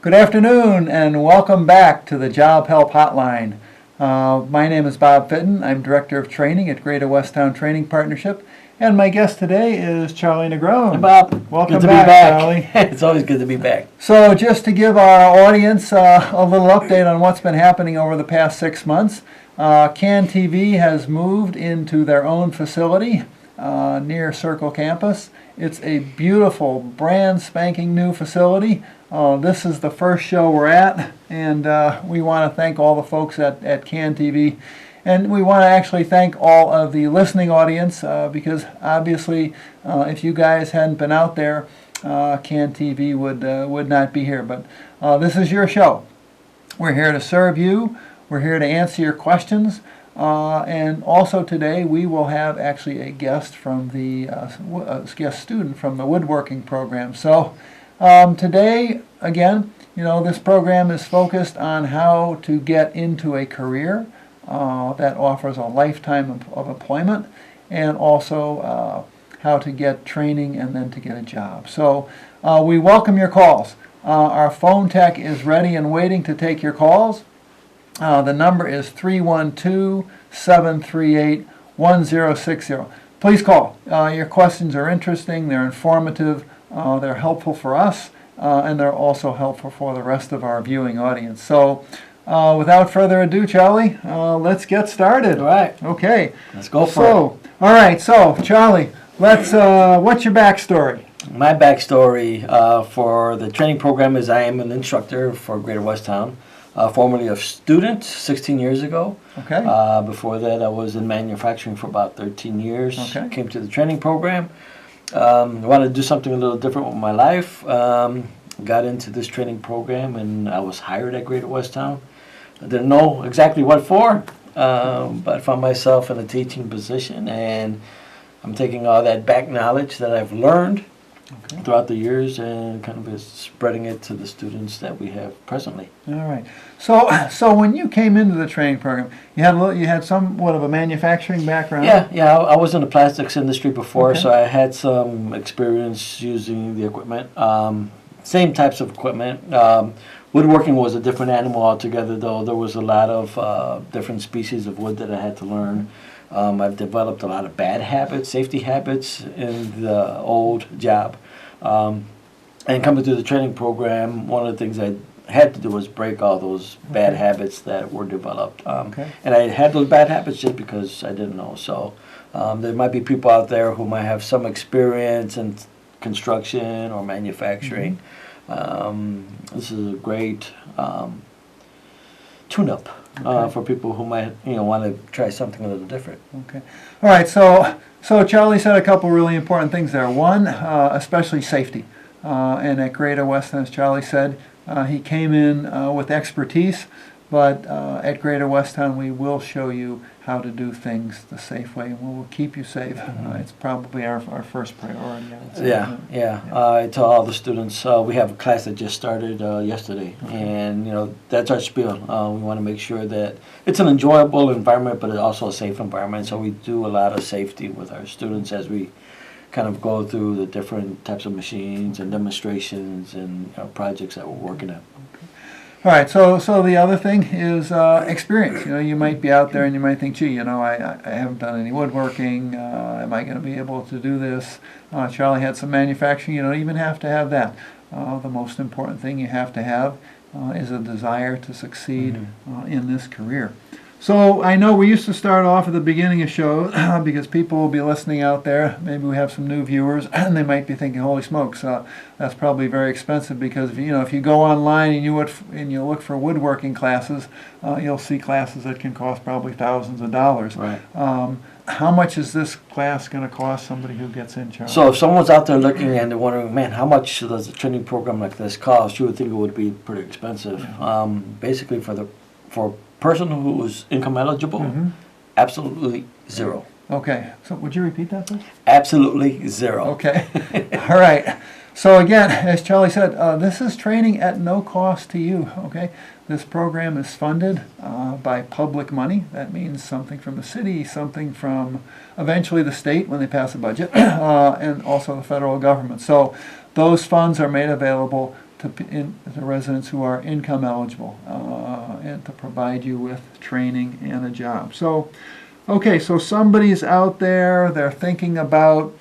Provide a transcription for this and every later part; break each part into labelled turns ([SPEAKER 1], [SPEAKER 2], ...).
[SPEAKER 1] Good afternoon and welcome back to the Job Help Hotline. My name is Bob Fitton. I'm Director of Training at Greater Westtown Training Partnership. And my guest today is Charlie Negron.
[SPEAKER 2] Hey Bob,
[SPEAKER 1] Welcome
[SPEAKER 2] good to
[SPEAKER 1] back,
[SPEAKER 2] be back.
[SPEAKER 1] Charlie.
[SPEAKER 2] It's always good to be back.
[SPEAKER 1] So just to give our audience a little update on what's been happening over the past 6 months, CAN TV has moved into their own facility near Circle Campus. It's a beautiful, brand spanking new facility. This is the first show we're at, and we want to thank all the folks at CAN TV. And we want to actually thank all of the listening audience because obviously if you guys hadn't been out there, CAN TV would not be here. But this is your show. We're here to serve you. We're here to answer your questions. And also today we will have actually a guest from the guest student from the woodworking program. So today, again, this program is focused on how to get into a career that offers a lifetime of employment, and also how to get training and then to get a job. So we welcome your calls. Our phone tech is ready and waiting to take your calls. The number is 312-738-1060. Please call. Your questions are interesting, they're informative, they're helpful for us, and they're also helpful for the rest of our viewing audience. So without further ado, Charlie, let's get started.
[SPEAKER 2] All right.
[SPEAKER 1] Okay.
[SPEAKER 2] Let's go for it.
[SPEAKER 1] All right. So, Charlie, what's your backstory?
[SPEAKER 2] My backstory for the training program is I am an instructor for Greater Westtown, formerly a student 16 years ago.
[SPEAKER 1] Okay.
[SPEAKER 2] Before that, I was in manufacturing for about 13 years.
[SPEAKER 1] Okay.
[SPEAKER 2] Came to the training program. Wanted to do something a little different with my life. Got into this training program, and I was hired at Greater Westtown. I didn't know exactly what for, but I found myself in a teaching position, and I'm taking all that back knowledge that I've learned throughout the years and kind of spreading it to the students that we have presently.
[SPEAKER 1] All right. So when you came into the training program, you had somewhat of a manufacturing background.
[SPEAKER 2] Yeah. I was in the plastics industry before,
[SPEAKER 1] Okay.
[SPEAKER 2] so I had some experience using the equipment. Same types of equipment. Woodworking was a different animal altogether, though. There was a lot of different species of wood that I had to learn. I've developed a lot of bad habits, safety habits in the old job. And coming through the training program, one of the things I had to do was break all those bad habits that were developed. And I had those bad habits just because I didn't know. So there might be people out there who might have some experience in construction or manufacturing. This is a great tune-up for people who might want to try something a little different.
[SPEAKER 1] Okay. All right. So Charlie said a couple really important things there. One, especially safety. And at Greater Western, as Charlie said, he came in with expertise, but at Greater Westtown we will show you how to do things the safe way, and we'll keep you safe. It's probably our first priority. I would say.
[SPEAKER 2] Yeah. I tell all the students, we have a class that just started yesterday, and that's our spiel. We want to make sure that it's an enjoyable environment, but it's also a safe environment. So we do a lot of safety with our students as we kind of go through the different types of machines and demonstrations and projects that we're working on.
[SPEAKER 1] All right, so the other thing is experience. You might be out there and you might think, gee, I haven't done any woodworking. Am I going to be able to do this? Charlie had some manufacturing. You don't even have to have that. The most important thing you have to have is a desire to succeed in this career. So I know we used to start off at the beginning of shows because people will be listening out there. Maybe we have some new viewers and they might be thinking, "Holy smokes, that's probably very expensive." Because if you go online and you look for woodworking classes, you'll see classes that can cost probably thousands of dollars.
[SPEAKER 2] Right.
[SPEAKER 1] How much is this class going to cost somebody who gets in, Charlie?
[SPEAKER 2] So if someone's out there looking and they're wondering, man, how much does a training program like this cost? You would think it would be pretty expensive.
[SPEAKER 1] Yeah.
[SPEAKER 2] Basically, for a person who is income eligible, absolutely zero.
[SPEAKER 1] Okay. So would you repeat that, please?
[SPEAKER 2] Absolutely zero.
[SPEAKER 1] Okay. All right. So again, as Charlie said, this is training at no cost to you. Okay. This program is funded by public money. That means something from the city, something from eventually the state when they pass a budget, and also the federal government. So those funds are made available to to residents who are income eligible, and to provide you with training and a job. So, okay, so somebody's out there, they're thinking about,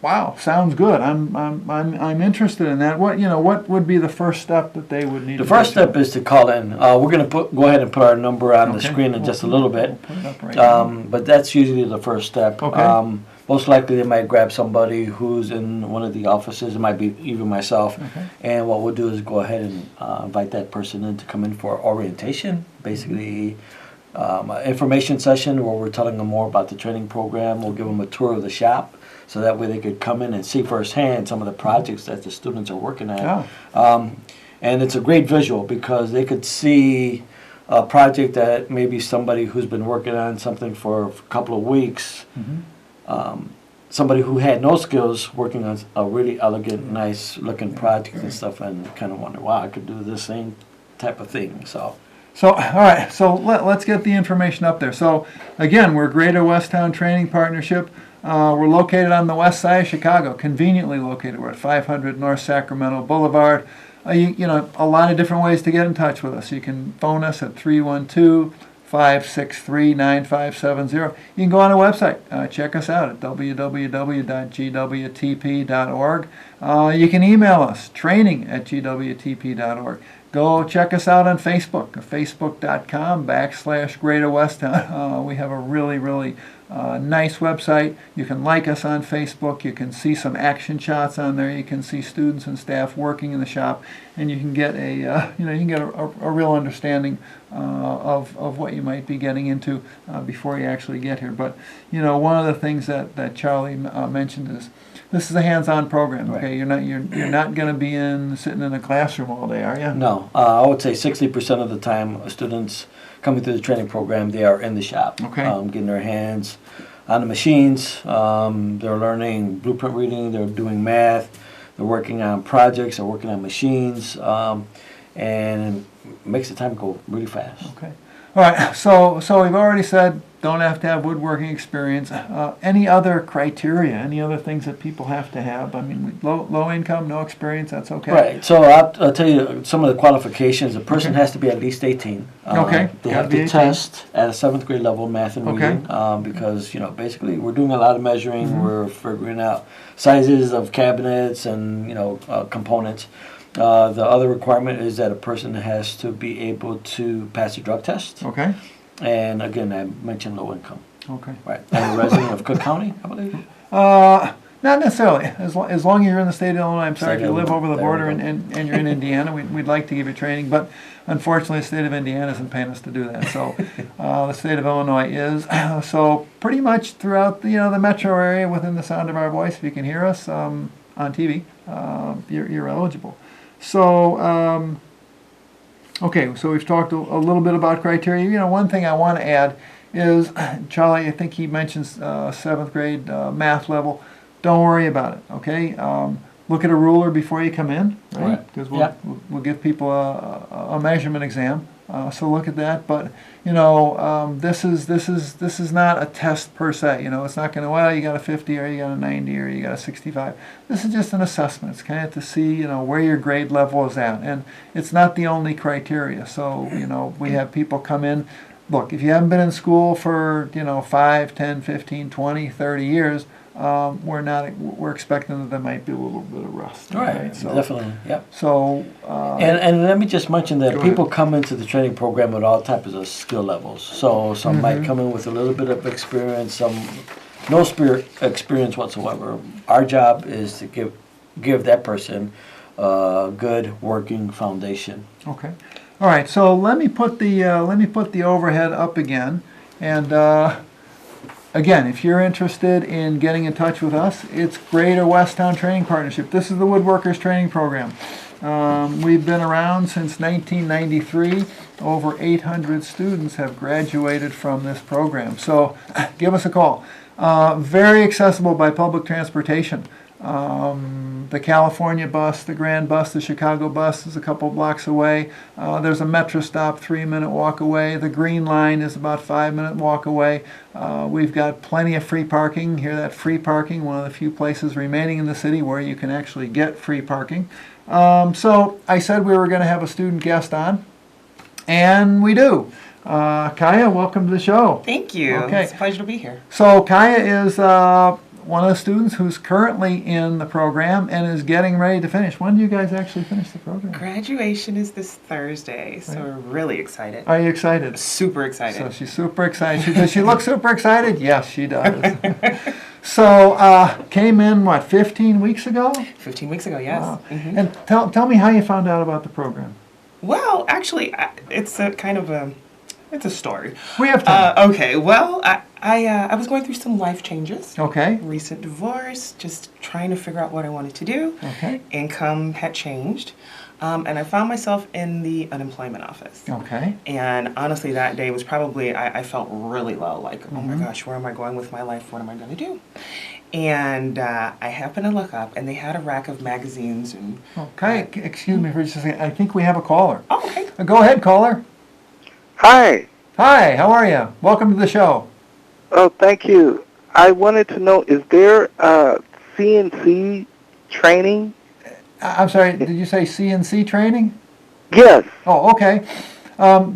[SPEAKER 1] wow, sounds good. I'm interested in that. What would be the first step that they would need?
[SPEAKER 2] The first step is to call in. We're going to go ahead and put our number on the screen in just a little bit.
[SPEAKER 1] We'll put it up right now.
[SPEAKER 2] But that's usually the first step.
[SPEAKER 1] Okay.
[SPEAKER 2] Most likely they might grab somebody who's in one of the offices. It might be even myself.
[SPEAKER 1] Okay.
[SPEAKER 2] And what we'll do is go ahead and invite that person in to come in for orientation, basically an information session where we're telling them more about the training program. We'll give them a tour of the shop, so that way they could come in and see firsthand some of the projects that the students are working at.
[SPEAKER 1] Oh.
[SPEAKER 2] And it's a great visual because they could see a project that maybe somebody who's been working on something for a couple of weeks, somebody who had no skills working on a really elegant, nice looking project and stuff, and kind of wonder, wow, I could do the same type of thing. So
[SPEAKER 1] all right, so let's get the information up there. So, again, we're Greater Westtown Training Partnership. We're located on the west side of Chicago, conveniently located. We're at 500 North Sacramento Boulevard. A lot of different ways to get in touch with us. You can phone us at 312-563-9570. You can go on our website. Check us out at www.gwtp.org. You can email us, training@gwtp.org. Go check us out on Facebook, facebook.com/Greater Westtown. We have a really, really nice website. You can like us on Facebook. You can see some action shots on there. You can see students and staff working in the shop, and you can get a real understanding of what you might be getting into before you actually get here. But one of the things that Charlie mentioned is this is a hands-on program. Okay,
[SPEAKER 2] right.
[SPEAKER 1] You're not going to be sitting in a classroom all day, are you?
[SPEAKER 2] No, I would say 60% of the time students coming through the training program, they are in the shop,
[SPEAKER 1] Okay.
[SPEAKER 2] Getting their hands on the machines. They're learning blueprint reading. They're doing math. They're working on projects. They're working on machines, and it makes the time go really fast.
[SPEAKER 1] Okay. All right. So we've already said don't have to have woodworking experience. Any other criteria? Any other things that people have to have? I mean, low income, no experience. That's okay.
[SPEAKER 2] Right. So I'll tell you some of the qualifications. A person
[SPEAKER 1] Okay.
[SPEAKER 2] has to be at least 18.
[SPEAKER 1] Okay.
[SPEAKER 2] They
[SPEAKER 1] Gotta
[SPEAKER 2] have
[SPEAKER 1] be
[SPEAKER 2] to
[SPEAKER 1] 18.
[SPEAKER 2] test at a 7th grade level math and
[SPEAKER 1] Okay.
[SPEAKER 2] reading because basically we're doing a lot of measuring.
[SPEAKER 1] Mm-hmm.
[SPEAKER 2] We're figuring out sizes of cabinets and components. The other requirement is that a person has to be able to pass a drug test.
[SPEAKER 1] Okay.
[SPEAKER 2] And again, I mentioned low income.
[SPEAKER 1] Okay.
[SPEAKER 2] Right. And a resident of Cook County, I believe.
[SPEAKER 1] Not necessarily. As long as you're in the state of Illinois. I'm sorry, if
[SPEAKER 2] State
[SPEAKER 1] you
[SPEAKER 2] of
[SPEAKER 1] live over the
[SPEAKER 2] There
[SPEAKER 1] border
[SPEAKER 2] we go.
[SPEAKER 1] and you're in Indiana, we'd like to give you training, but unfortunately, the state of Indiana isn't paying us to do that. So the state of Illinois is. So pretty much throughout the metro area, within the sound of our voice, if you can hear us on TV, you're eligible. So. Okay, so we've talked a little bit about criteria. One thing I want to add is, Charlie, I think he mentions 7th grade math level. Don't worry about it, okay? Look at a ruler before you come in, right? Because we'll give people a measurement exam. So look at that. But this is not a test per se. It's not going to, well, you got a 50 or you got a 90 or you got a 65. This is just an assessment. It's kind of to see where your grade level is at, and it's not the only criteria. So we have people come in. Look, if you haven't been in school for 5, 10, 15, 20, 30 years. We're expecting that there might be a little bit of rust.
[SPEAKER 2] Right.
[SPEAKER 1] So,
[SPEAKER 2] Definitely. Yep.
[SPEAKER 1] So.
[SPEAKER 2] And let me just mention that
[SPEAKER 1] Go
[SPEAKER 2] people
[SPEAKER 1] ahead.
[SPEAKER 2] come into the training program with all types of skill levels. So some might come in with a little bit of experience, some no experience whatsoever. Our job is to give that person a good working foundation.
[SPEAKER 1] Okay. All right. So let me put the overhead up again, and again, if you're interested in getting in touch with us, it's Greater Westtown Training Partnership. This is the Woodworkers Training Program. We've been around since 1993. Over 800 students have graduated from this program. So give us a call. Very accessible by public transportation. The California bus, the Grand bus, the Chicago bus is a couple blocks away. There's a metro stop 3-minute walk away. The Green Line is about 5-minute walk away. We've got plenty of free parking. Hear that? Free parking, one of the few places remaining in the city where you can actually get free parking. So I said we were going to have a student guest on, and we do. Kaya, welcome to the show.
[SPEAKER 3] Thank you.
[SPEAKER 1] Okay.
[SPEAKER 3] It's a pleasure to be here.
[SPEAKER 1] So Kaya is one of the students who's currently in the program and is getting ready to finish. When do you guys actually finish the program?
[SPEAKER 3] Graduation is this Thursday, so we're really excited.
[SPEAKER 1] Are you excited?
[SPEAKER 3] Super excited.
[SPEAKER 1] So she's super excited. Does she look super excited? Yes, she does. So came in, 15 weeks ago?
[SPEAKER 3] 15 weeks ago, yes.
[SPEAKER 1] Wow.
[SPEAKER 3] Mhm.
[SPEAKER 1] And tell me how you found out about the program.
[SPEAKER 3] Well, actually, it's a kind of it's a story.
[SPEAKER 1] We have time.
[SPEAKER 3] Okay, well, I was going through some life changes.
[SPEAKER 1] Okay.
[SPEAKER 3] Recent divorce, just trying to figure out what I wanted to do.
[SPEAKER 1] Okay.
[SPEAKER 3] Income had changed. And I found myself in the unemployment office.
[SPEAKER 1] Okay.
[SPEAKER 3] And honestly, that day was probably, I felt really low, like, oh my
[SPEAKER 1] Mhm.
[SPEAKER 3] gosh, where am I going with my life? What am I going to do? And I happened to look up, and they had a rack of magazines. And
[SPEAKER 1] Okay. Excuse me for just a second. I think we have a caller.
[SPEAKER 3] oh, okay.
[SPEAKER 1] Go ahead, caller.
[SPEAKER 4] Hi.
[SPEAKER 1] Hi, how are you? Welcome to the show.
[SPEAKER 4] Oh, thank you. I wanted to know, is there CNC training?
[SPEAKER 1] I'm sorry, did you say CNC training?
[SPEAKER 4] Yes.
[SPEAKER 1] Oh, okay.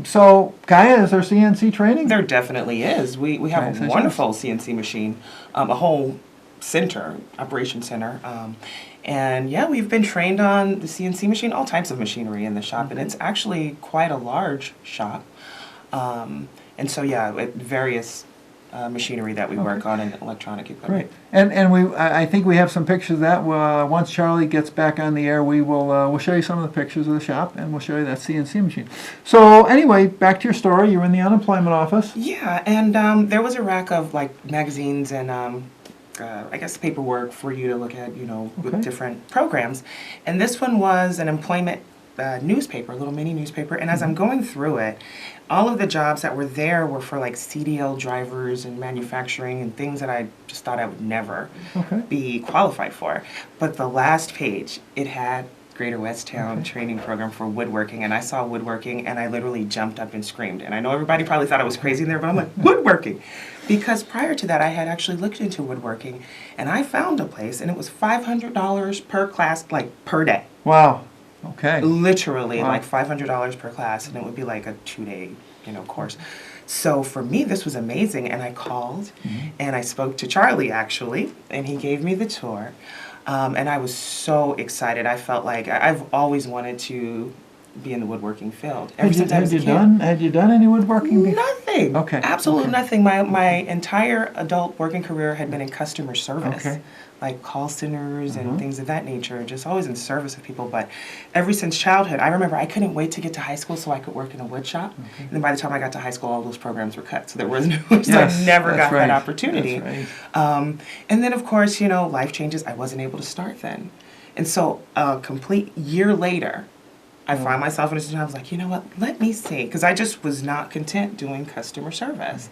[SPEAKER 1] So, Kaya, is there CNC training?
[SPEAKER 3] There definitely is. We have
[SPEAKER 1] Okay, so
[SPEAKER 3] a wonderful CNC machine, a whole center, operation center. And yeah, we've been trained on the CNC machine, all types of machinery in the shop, and it's actually quite a large shop. And so yeah, various machinery that we work on and electronic equipment.
[SPEAKER 1] Great. And I think we have some pictures of that. Once Charlie gets back on the air, we'll show you some of the pictures of the shop, and we'll show you that CNC machine. So anyway, back to your story. You were in the unemployment office.
[SPEAKER 3] Yeah, and there was a rack of like magazines and I guess paperwork for you to look at,
[SPEAKER 1] Okay.
[SPEAKER 3] with different programs. And this one was an employment newspaper, a little mini newspaper. And as I'm going through it, all of the jobs that were there were for like CDL drivers and manufacturing and things that I just thought I would never
[SPEAKER 1] Okay.
[SPEAKER 3] be qualified for. But the last page, it had Greater Westtown training program for woodworking, and I saw woodworking and I literally jumped up and screamed. And I know everybody probably thought I was crazy in there, but I'm like, woodworking! Because prior to that, I had actually looked into woodworking, and I found a place, and it was $500 per class, like per day.
[SPEAKER 1] Wow. Okay.
[SPEAKER 3] Literally,
[SPEAKER 1] Wow.
[SPEAKER 3] like $500 per class, and it would be like a 2-day, course. So for me, this was amazing, and I called, and I spoke to Charlie, actually, and he gave me the tour. And I was so excited. I felt like I've always wanted to be in the woodworking field. Ever since I was a kid.
[SPEAKER 1] Had you done any woodworking before?
[SPEAKER 3] Nothing.
[SPEAKER 1] Okay.
[SPEAKER 3] Absolutely
[SPEAKER 1] Okay.
[SPEAKER 3] nothing. My entire adult working career had been in customer service.
[SPEAKER 1] Okay.
[SPEAKER 3] Like call centers and things of that nature, just always in service of people. But ever since childhood, I remember I couldn't wait to get to high school so I could work in a wood shop. And then by the time I got to high school, all those programs were cut. So there was no, so
[SPEAKER 1] Yes,
[SPEAKER 3] I never
[SPEAKER 1] that's
[SPEAKER 3] got
[SPEAKER 1] right.
[SPEAKER 3] that opportunity.
[SPEAKER 1] That's right.
[SPEAKER 3] And then, of course, life changes. I wasn't able to start then. And so a complete year later, I find myself in a situation, I was like, you know what, let me see. Because I just was not content doing customer service.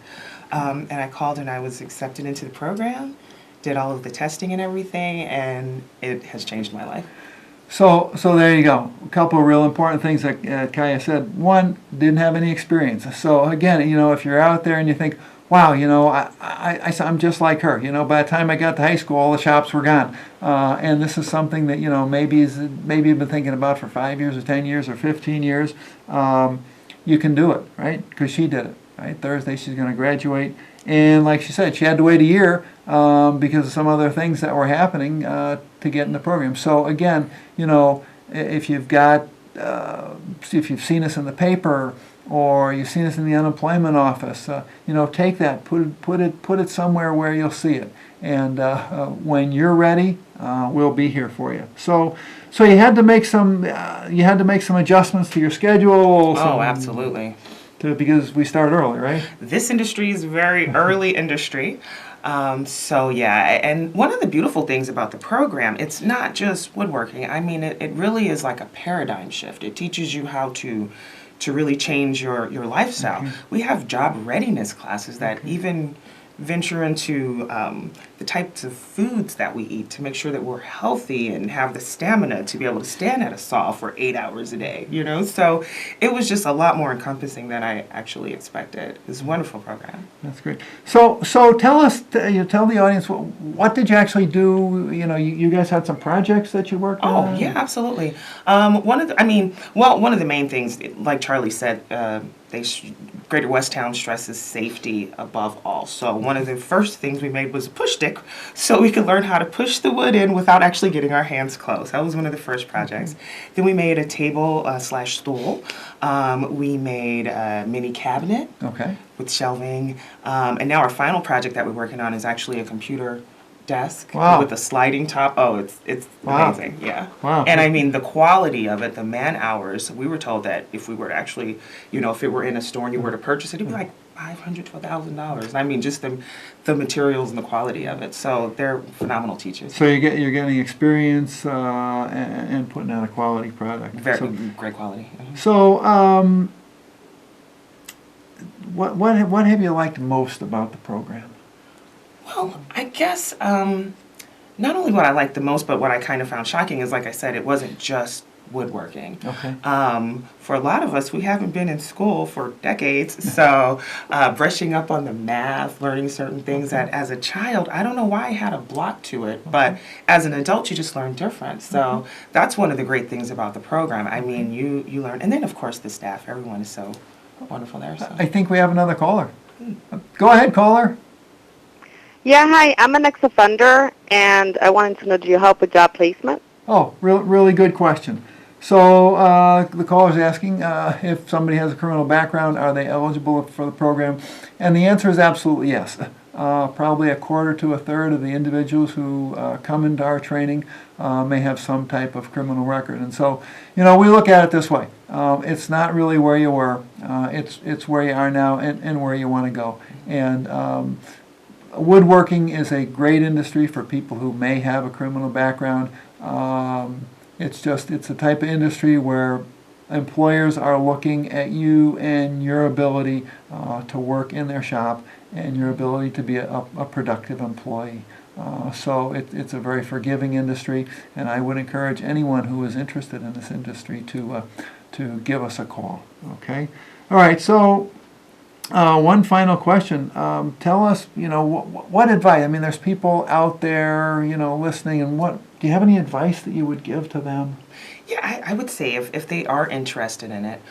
[SPEAKER 3] And I called and I was accepted into the program, did all of the testing and everything, and it has changed my life.
[SPEAKER 1] So there you go. A couple of real important things that Kaya said. One, didn't have any experience. So again, if you're out there and you think, wow, I'm just like her. By the time I got to high school, all the shops were gone. And this is something that, maybe you've been thinking about for 5 years or 10 years or 15 years. You can do it, right? Because she did it, right? Thursday she's going to graduate. And like she said, she had to wait a year because of some other things that were happening to get in the program. So again, if you've got, if you've seen us in the paper or you've seen us in the unemployment office, take that, put it somewhere where you'll see it. And when you're ready, we'll be here for you. So you had to make some adjustments to your schedule.
[SPEAKER 3] Oh, absolutely.
[SPEAKER 1] Because we start early, right?
[SPEAKER 3] This industry is a very early industry. So yeah, and one of the beautiful things about the program, it's not just woodworking. I mean, it really is like a paradigm shift. It teaches you how to really change your lifestyle. We have job readiness classes that even venture into the types of foods that we eat to make sure that we're healthy and have the stamina to be able to stand at a saw for 8 hours a day, you know? So it was just a lot more encompassing than I actually expected. It was a wonderful program.
[SPEAKER 1] That's great. So tell us, tell the audience, what did you actually do? You know, you guys had some projects that you worked on?
[SPEAKER 3] Oh, yeah, absolutely. One of the main things, like Charlie said, Greater Westtown stresses safety above all. So one of the first things we made was a push stick so we could learn how to push the wood in without actually getting our hands close. That was one of the first projects. Then we made a table slash stool. We made a mini cabinet with shelving. And now our final project that we're working on is actually a computer desk with a sliding top. Oh, it's amazing. Yeah.
[SPEAKER 1] Wow.
[SPEAKER 3] And I mean the quality of it, the man hours, we were told that if we were to actually, you know, if it were in a store and you were to purchase it, it'd be like $500 to $1,000. And I mean just the materials and the quality of it. So they're phenomenal teachers.
[SPEAKER 1] So you're getting experience and putting out a quality product.
[SPEAKER 3] Great quality.
[SPEAKER 1] So what have you liked most about the program?
[SPEAKER 3] Well, I guess not only what I liked the most, but what I kind of found shocking is, like I said, it wasn't just woodworking.
[SPEAKER 1] Okay.
[SPEAKER 3] For a lot of us, we haven't been in school for decades, so brushing up on the math, learning certain things that as a child, I don't know why I had a block to it, but as an adult, you just learn different. So that's one of the great things about the program. I mean, you learn, and then of course the staff, everyone is so wonderful there. So.
[SPEAKER 1] I think we have another caller. Go ahead, caller.
[SPEAKER 5] Yeah, hi. I'm an ex-offender, and I wanted to know, do you help with job placement?
[SPEAKER 1] Oh, really good question. So the caller's asking if somebody has a criminal background, are they eligible for the program? And the answer is absolutely yes. Probably a quarter to a third of the individuals who come into our training may have some type of criminal record. And so, you know, we look at it this way. It's not really where you were. It's where you are now and where you want to go. And woodworking is a great industry for people who may have a criminal background. It's a type of industry where employers are looking at you and your ability to work in their shop and your ability to be a productive employee. So it's a very forgiving industry, and I would encourage anyone who is interested in this industry to give us a call. Okay? All right, so one final question. Tell us, you know, what advice? I mean, there's people out there, you know, listening, and do you have any advice that you would give to them?
[SPEAKER 3] Yeah, I would say if they are interested in it,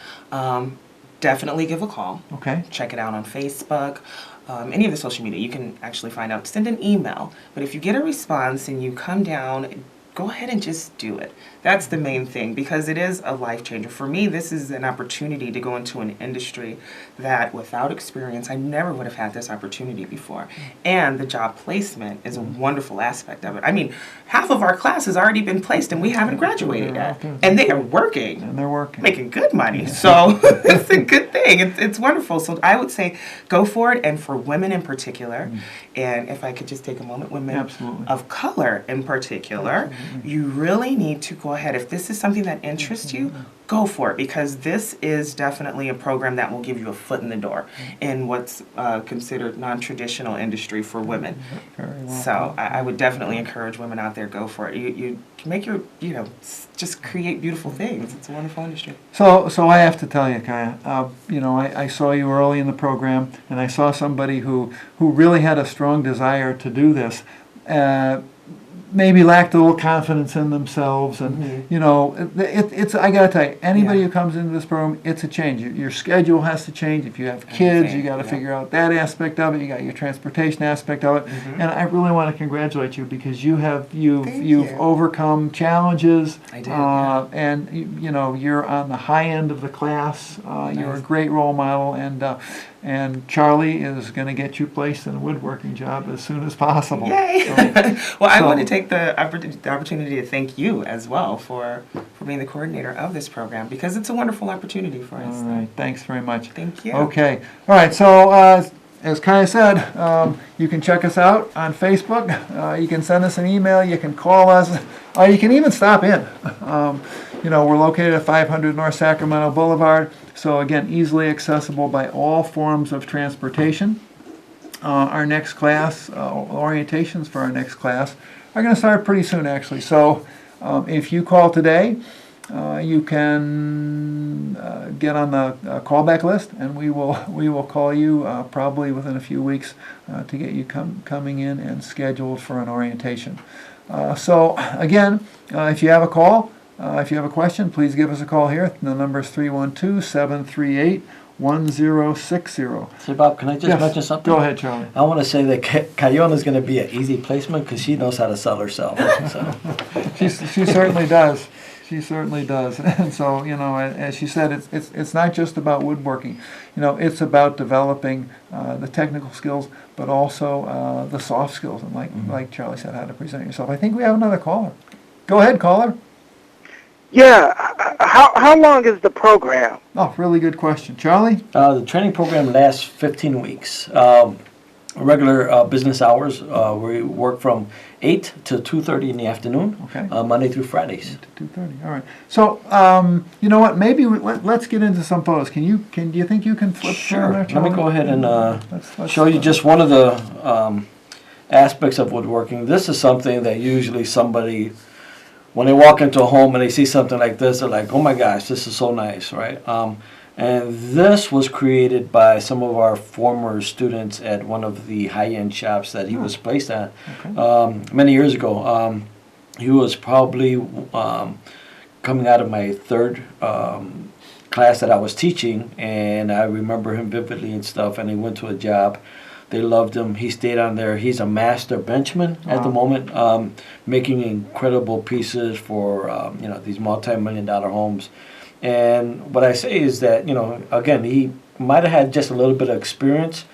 [SPEAKER 3] definitely give a call.
[SPEAKER 1] Okay.
[SPEAKER 3] Check it out on Facebook, any of the social media. You can actually find out. Send an email. But if you get a response and you come down, go ahead and just do it. That's the main thing, because it is a life changer. For me, this is an opportunity to go into an industry that without experience, I never would have had this opportunity before. And the job placement is a wonderful aspect of it. I mean, half of our class has already been placed and we haven't graduated yet. And they are working.
[SPEAKER 1] And they're working.
[SPEAKER 3] Making good money. So it's a good thing. It's wonderful. So I would say go for it. And for women in particular, and if I could just take a moment, women
[SPEAKER 1] Absolutely.
[SPEAKER 3] of color in particular, you really need to go ahead. If this is something that interests you, go for it, because this is definitely a program that will give you a foot in the door in what's considered non-traditional industry for women.
[SPEAKER 1] Very well.
[SPEAKER 3] So I would definitely encourage women out there, go for it. You can make your, just create beautiful things. It's a wonderful industry.
[SPEAKER 1] So I have to tell you, Kaya, you know, I saw you early in the program, and I saw somebody who really had a strong desire to do this. Maybe lacked a little confidence in themselves, and you know, it's. I gotta tell you, anybody who comes into this program, it's a change. Your schedule has to change. If you have kids, you got to figure out that aspect of it. You got your transportation aspect of it, and I really want to congratulate you, because you've overcome challenges.
[SPEAKER 3] I did,
[SPEAKER 1] and you know, you're on the high end of the class. You're a great role model, and Charlie is going to get you placed in a woodworking job as soon as possible.
[SPEAKER 3] Yay! Well, I want to take the opportunity to thank you as well for being the coordinator of this program, because it's a wonderful opportunity for us.
[SPEAKER 1] All right, thanks very much.
[SPEAKER 3] Thank you.
[SPEAKER 1] Okay, all right, so as Kaya said, you can check us out on Facebook. You can send us an email, you can call us, or you can even stop in. You know, we're located at 500 North Sacramento Boulevard, so again, easily accessible by all forms of transportation. our next class, orientations for our next class, are going to start pretty soon, actually. So if you call today, you can get on the callback list, and we will call you probably within a few weeks to get you coming in and scheduled for an orientation. So again, if you have a call, if you have a question, please give us a call here. The number is 312-738-1060.
[SPEAKER 2] Say, Bob, can I just mention something?
[SPEAKER 1] Go ahead, Charlie.
[SPEAKER 2] I want to say that Cayona is going to be an easy placement because she knows how to sell herself. So.
[SPEAKER 1] She certainly does. She certainly does. And so, as she said, it's not just about woodworking. It's about developing the technical skills, but also the soft skills, and like Charlie said, how to present yourself. I think we have another caller. Go ahead, caller.
[SPEAKER 4] Yeah. How long is the program?
[SPEAKER 1] Oh, really good question. Charlie?
[SPEAKER 2] The training program lasts 15 weeks. Regular business hours, we work from 8 to 2:30 in the afternoon,
[SPEAKER 1] Okay.
[SPEAKER 2] Monday through Fridays.
[SPEAKER 1] 2:30. All right. So, you know what? Maybe let's get into some photos. Do you think you can flip
[SPEAKER 2] Sure.
[SPEAKER 1] through there,
[SPEAKER 2] Let me
[SPEAKER 1] Charlie?
[SPEAKER 2] go ahead and
[SPEAKER 1] Let's
[SPEAKER 2] show you just one of the aspects of woodworking. This is something that usually somebody, when they walk into a home and they see something like this, they're like, oh my gosh, this is so nice, right? And this was created by some of our former students at one of the high-end shops that he was placed at many years ago. He was probably coming out of my third class that I was teaching, and I remember him vividly and stuff, and he went to a job. They loved him. He stayed on there. He's a master benchman at the moment, making incredible pieces for these multi-million-dollar homes. And what I say is that, again, he might have had just a little bit of experience,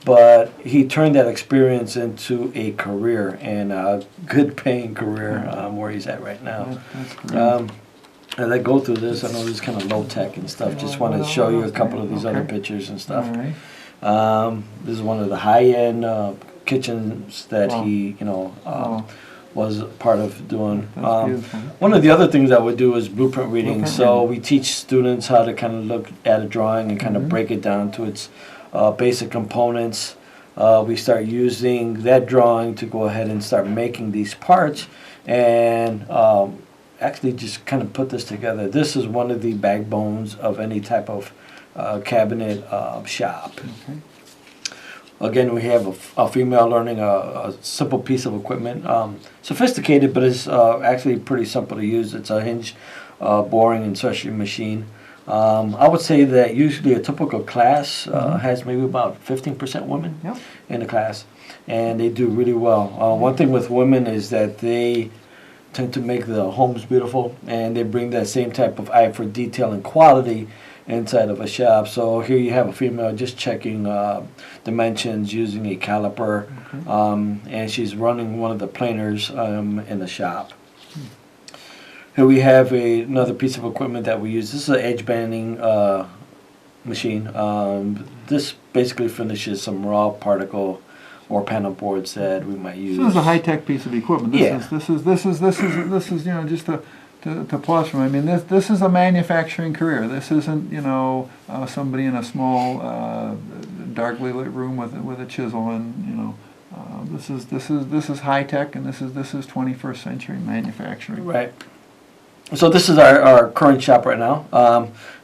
[SPEAKER 2] but he turned that experience into a career, and a good paying career where he's at right now.
[SPEAKER 1] That's great.
[SPEAKER 2] As I go through this, I know this is kind of low tech and stuff. Just want to show you a couple of these other pictures and stuff.
[SPEAKER 1] All right.
[SPEAKER 2] This is one of the high-end kitchens that he, was part of doing.
[SPEAKER 1] That's beautiful.
[SPEAKER 2] One of the other things I would do is blueprint reading.
[SPEAKER 1] Blueprint
[SPEAKER 2] So
[SPEAKER 1] reading.
[SPEAKER 2] we teach students how to kind of look at a drawing and kind of break it down to its basic components. We start using that drawing to go ahead and start making these parts, and actually just kind of put this together. This is one of the backbones of any type of cabinet shop.
[SPEAKER 1] Okay.
[SPEAKER 2] Again, we have a female learning a simple piece of equipment, sophisticated, but it's actually pretty simple to use. It's a hinge boring insertion machine. I would say that usually a typical class has maybe about 15% women
[SPEAKER 1] Yep.
[SPEAKER 2] in the class, and they do really well. One thing with women is that they tend to make the homes beautiful, and they bring that same type of eye for detail and quality inside of a shop. So here you have a female just checking dimensions using a caliper, and she's running one of the planers in the shop. Here we have another piece of equipment that we use. This is an edge banding machine. This basically finishes some raw particle or panel boards that we might use.
[SPEAKER 1] This is a high-tech piece of equipment. This is just to pause from. I mean, this is a manufacturing career. This isn't somebody in a small darkly lit room with a chisel, and this is high tech, and this is 21st century manufacturing.
[SPEAKER 2] Right. So this is our current shop right now,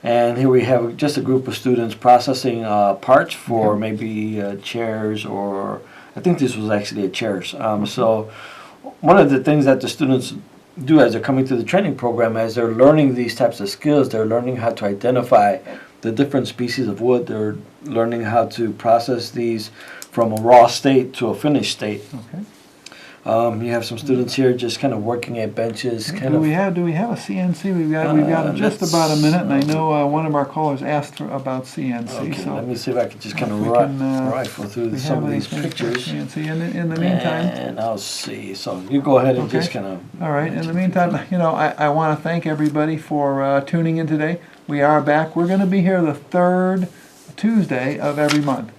[SPEAKER 2] and here we have just a group of students processing parts for maybe chairs, or I think this was actually a chairs. So one of the things that the students do as they're coming through the training program, as they're learning these types of skills, they're learning how to identify the different species of wood. They're learning how to process these from a raw state to a finished state.
[SPEAKER 1] Okay.
[SPEAKER 2] You have some students here just kind of working at benches.
[SPEAKER 1] Do we have a CNC? We've got just about a minute, and I know one of our callers asked about CNC.
[SPEAKER 2] Okay,
[SPEAKER 1] so
[SPEAKER 2] let me see if I can just kind of
[SPEAKER 1] we can,
[SPEAKER 2] rifle through
[SPEAKER 1] we
[SPEAKER 2] some
[SPEAKER 1] have
[SPEAKER 2] of these
[SPEAKER 1] anything for
[SPEAKER 2] pictures.
[SPEAKER 1] CNC. In the meantime,
[SPEAKER 2] And I'll see. So you go ahead and
[SPEAKER 1] Okay.
[SPEAKER 2] just kind of.
[SPEAKER 1] all right. In the meantime, I want to thank everybody for tuning in today. We are back. We're going to be here the third Tuesday of every month.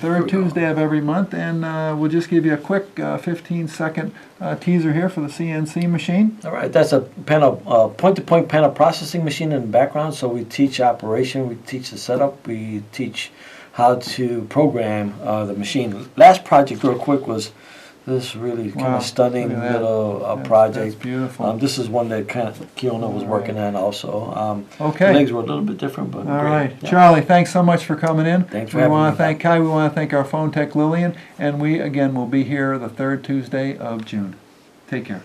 [SPEAKER 1] Third Tuesday of every month, and we'll just give you a quick 15-second teaser here for the CNC machine.
[SPEAKER 2] All right, that's a panel, point-to-point panel processing machine in the background. So we teach operation, we teach the setup, we teach how to program the machine. Last project, real quick, was this really kind
[SPEAKER 1] Wow,
[SPEAKER 2] of stunning
[SPEAKER 1] look at that.
[SPEAKER 2] little
[SPEAKER 1] That's
[SPEAKER 2] project.
[SPEAKER 1] beautiful.
[SPEAKER 2] This is one that kind of Kiona was working on also.
[SPEAKER 1] Okay.
[SPEAKER 2] The legs were a little bit different, but
[SPEAKER 1] All
[SPEAKER 2] great.
[SPEAKER 1] right,
[SPEAKER 2] Yeah.
[SPEAKER 1] Charlie, thanks so much for coming in.
[SPEAKER 2] Thanks for
[SPEAKER 1] We
[SPEAKER 2] having
[SPEAKER 1] want
[SPEAKER 2] me.
[SPEAKER 1] to thank Kai, we want to thank our phone tech Lillian, and we, again, will be here the third Tuesday of June. Take care.